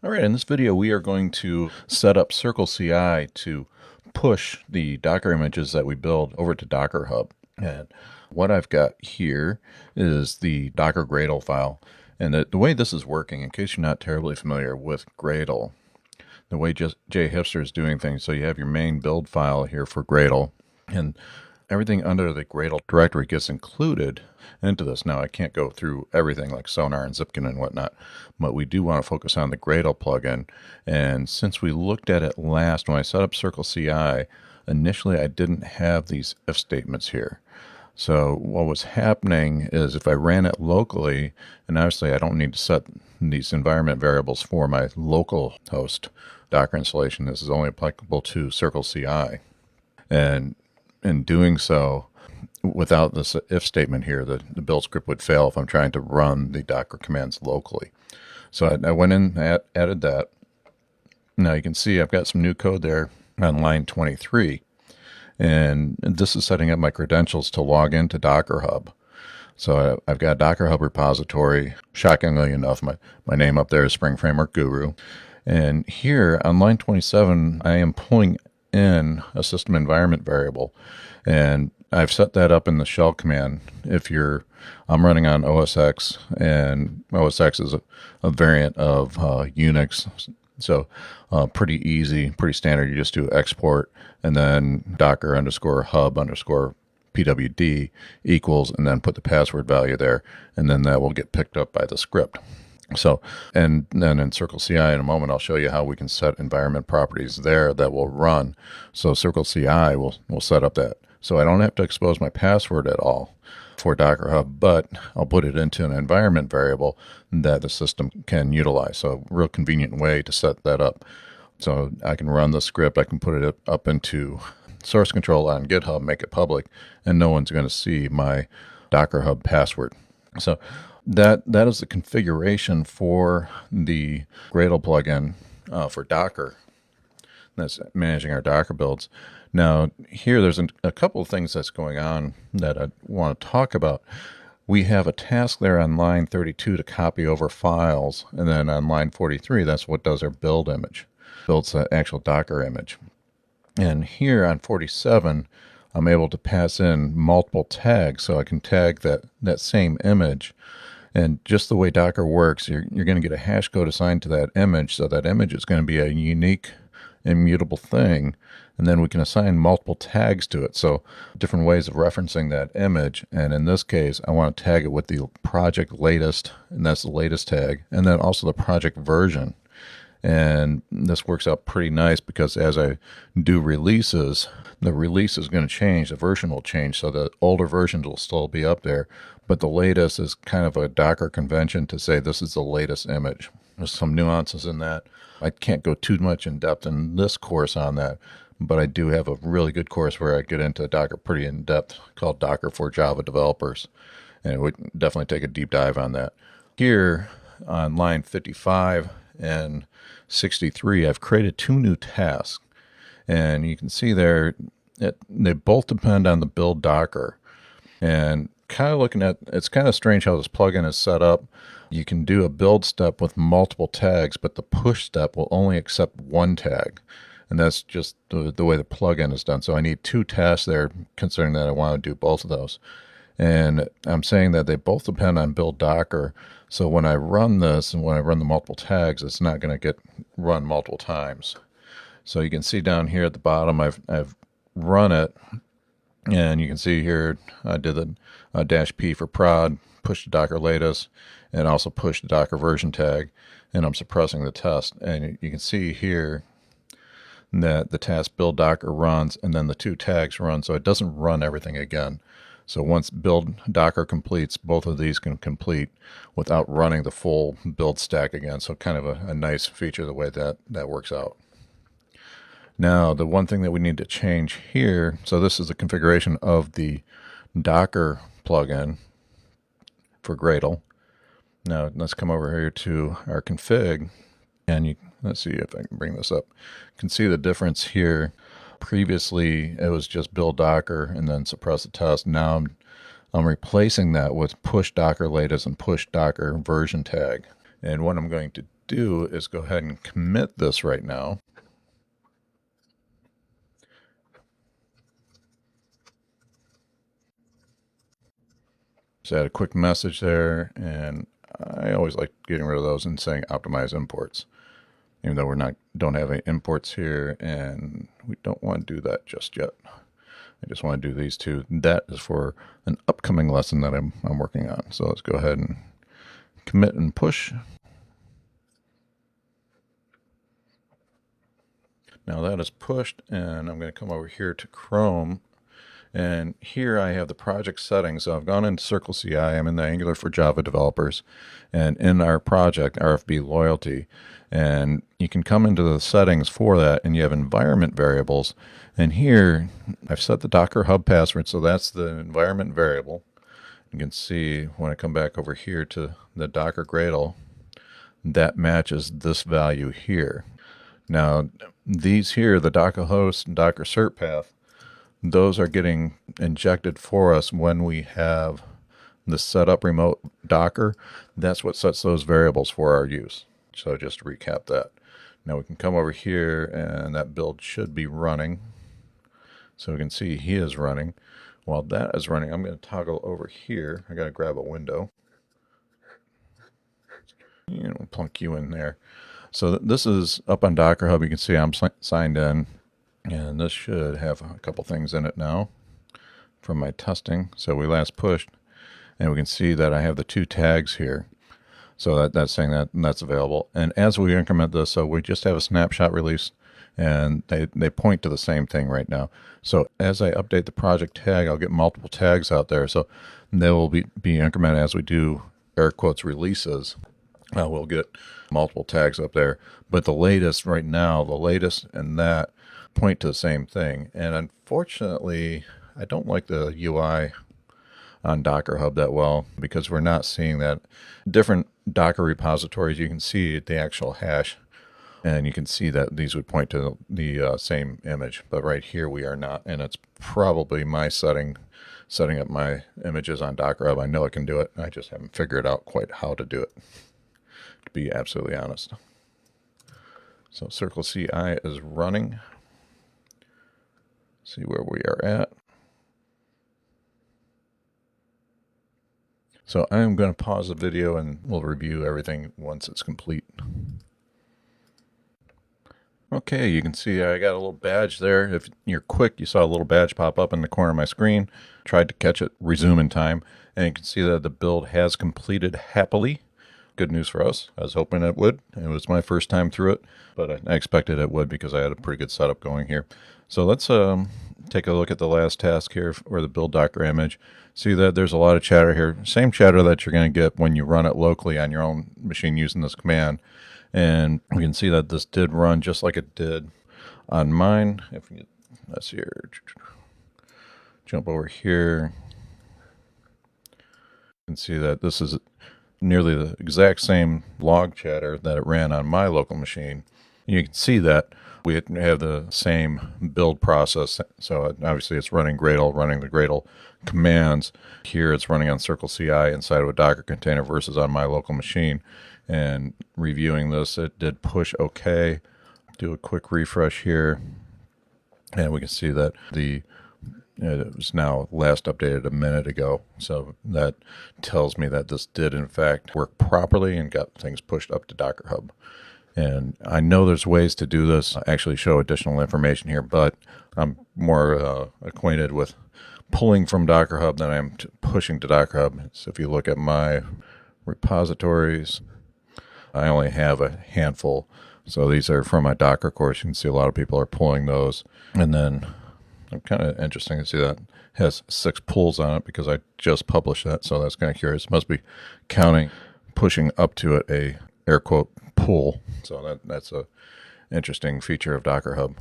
All right, in this video we are going to set up Circle CI to push the Docker images that we build over to Docker Hub. And what I've got here is the Docker Gradle file. And the way this is working, in case you're not terribly familiar with Gradle, the way JHipster is doing things, so you have your main build file here for Gradle, and everything under the Gradle directory gets included into this. Now, I can't go through everything like Sonar and Zipkin and whatnot, but we do want to focus on the Gradle plugin. And since we looked at it last, when I set up Circle CI, initially I didn't have these if statements here. So what was happening is if I ran it locally, and obviously I don't need to set these environment variables for my local host Docker installation. This is only applicable to Circle CI. And in doing so, without this if statement here, the build script would fail if I'm trying to run the Docker commands locally. So I went in and added that. Now you can see I've got some new code there on line 23. And this is setting up my credentials to log into Docker Hub. So I've got Docker Hub repository. Shockingly enough, my name up there is Spring Framework Guru. And here on line 27, I am pulling in a system environment variable. And I've set that up in the shell command. I'm running on OS X, and OS X is a variant of Unix. So pretty easy, pretty standard. You just do export and then docker underscore hub underscore pwd equals, and then put the password value there, and then that will get picked up by the script. So, and then in Circle CI in a moment, I'll show you how we can set environment properties there that will run. So Circle CI will set up that. So I don't have to expose my password at all for Docker Hub, but I'll put it into an environment variable that the system can utilize. So a real convenient way to set that up. So I can run the script, I can put it up into source control on GitHub, make it public, and no one's going to see my Docker Hub password. So that is the configuration for the Gradle plugin for Docker. That's managing our Docker builds. Now, here there's a couple of things that's going on that I want to talk about. We have a task there on line 32 to copy over files, and then on line 43, that's what does our build image, builds the actual Docker image. And here on 47, I'm able to pass in multiple tags, so I can tag that same image. And just the way Docker works, you're going to get a hash code assigned to that image, so that image is going to be a unique, immutable thing, and then we can assign multiple tags to it. So different ways of referencing that image, and in this case I want to tag it with the project latest, and that's the latest tag, and then also the project version. And this works out pretty nice because as I do releases, the release is going to change, the version will change, so the older versions will still be up there, but the latest is kind of a Docker convention to say this is the latest image. There's some nuances in that. I can't go too much in depth in this course on that, but I do have a really good course where I get into Docker pretty in depth called Docker for Java Developers, and it would definitely take a deep dive on that. Here on line 55 and 63, I've created two new tasks, and you can see there they both depend on the build Docker. And kind of looking at, it's kind of strange how this plugin is set up. You can do a build step with multiple tags, but the push step will only accept one tag. And that's just the way the plugin is done. So I need two tasks there, considering that I want to do both of those. And I'm saying that they both depend on build Docker. So when I run this and when I run the multiple tags, it's not going to get run multiple times. So you can see down here at the bottom, I've run it. And you can see here I did the -p for prod, push the Docker latest, and also push the Docker version tag. And I'm suppressing the test. And you can see here that the task build Docker runs, and then the two tags run, so it doesn't run everything again. So once build Docker completes, both of these can complete without running the full build stack again. So kind of a nice feature the way that works out. Now, the one thing that we need to change here, so this is the configuration of the Docker plugin for Gradle. Now, let's come over here to our config, and let's see if I can bring this up. You can see the difference here. Previously, it was just build Docker and then suppress the test. Now I'm replacing that with push Docker latest and push Docker version tag. And what I'm going to do is go ahead and commit this right now. Just add a quick message there, and I always like getting rid of those and saying optimize imports, even though don't have any imports here, and we don't want to do that just yet. I just want to do these two. That is for an upcoming lesson that I'm working on. So let's go ahead and commit and push. Now that is pushed, and I'm going to come over here to Chrome, and here I have the project settings. So I've gone into Circle CI. I'm in the Angular for Java developers, and in our project, RFB loyalty, and you can come into the settings for that, and you have environment variables. And here I've set the Docker Hub password, so that's the environment variable. You can see when I come back over here to the Docker Gradle, that matches this value here. Now, these here, the Docker host and Docker cert path, those are getting injected for us when we have the setup remote Docker. That's what sets those variables for our use. So just to recap that. Now we can come over here, and that build should be running. So we can see he is running. While that is running, I'm going to toggle over here. I got to grab a window. We'll plunk you in there. So this is up on Docker Hub. You can see I'm signed in, and this should have a couple things in it now from my testing. So we last pushed, and we can see that I have the 2 tags here. So that's saying that that's available. And as we increment this, so we just have a snapshot release, and they point to the same thing right now. So as I update the project tag, I'll get multiple tags out there. So they will be incremented as we do air quotes releases. We'll get multiple tags up there. But the latest right now, the latest and that point to the same thing. And unfortunately, I don't like the UI on Docker Hub that well, because we're not seeing that. Different Docker repositories, you can see the actual hash, and you can see that these would point to the same image. But right here we are not, and it's probably my setting up my images on Docker Hub. I know I can do it. I just haven't figured out quite how to do it, to be absolutely honest. So Circle CI is running. See where we are at. So I'm going to pause the video, and we'll review everything once it's complete. Okay, you can see I got a little badge there. If you're quick, you saw a little badge pop up in the corner of my screen. Tried to catch it, resume in time, and you can see that the build has completed happily. Good news for us. I was hoping it would. It was my first time through it, but I expected it would because I had a pretty good setup going here. So let's take a look at the last task here, or the build Docker image. See that there's a lot of chatter here. Same chatter that you're going to get when you run it locally on your own machine using this command. And we can see that this did run just like it did on mine. If you, let's see here, jump over here. You can see that this is nearly the exact same log chatter that it ran on my local machine. You can see that we have the same build process. So obviously it's running Gradle, running the Gradle commands. Here it's running on Circle CI inside of a Docker container versus on my local machine. And reviewing this, it did push OK. Do a quick refresh here, and we can see that it was now last updated a minute ago. So that tells me that this did in fact work properly and got things pushed up to Docker Hub. And I know there's ways to do this, actually show additional information here, but I'm more acquainted with pulling from Docker Hub than I am pushing to Docker Hub. So if you look at my repositories, I only have a handful. So these are from my Docker course. You can see a lot of people are pulling those. And then I'm kind of interesting to see that it has 6 pulls on it because I just published that. So that's kind of curious. It must be counting, pushing up to it a air quote pull. So that's a interesting feature of Docker Hub.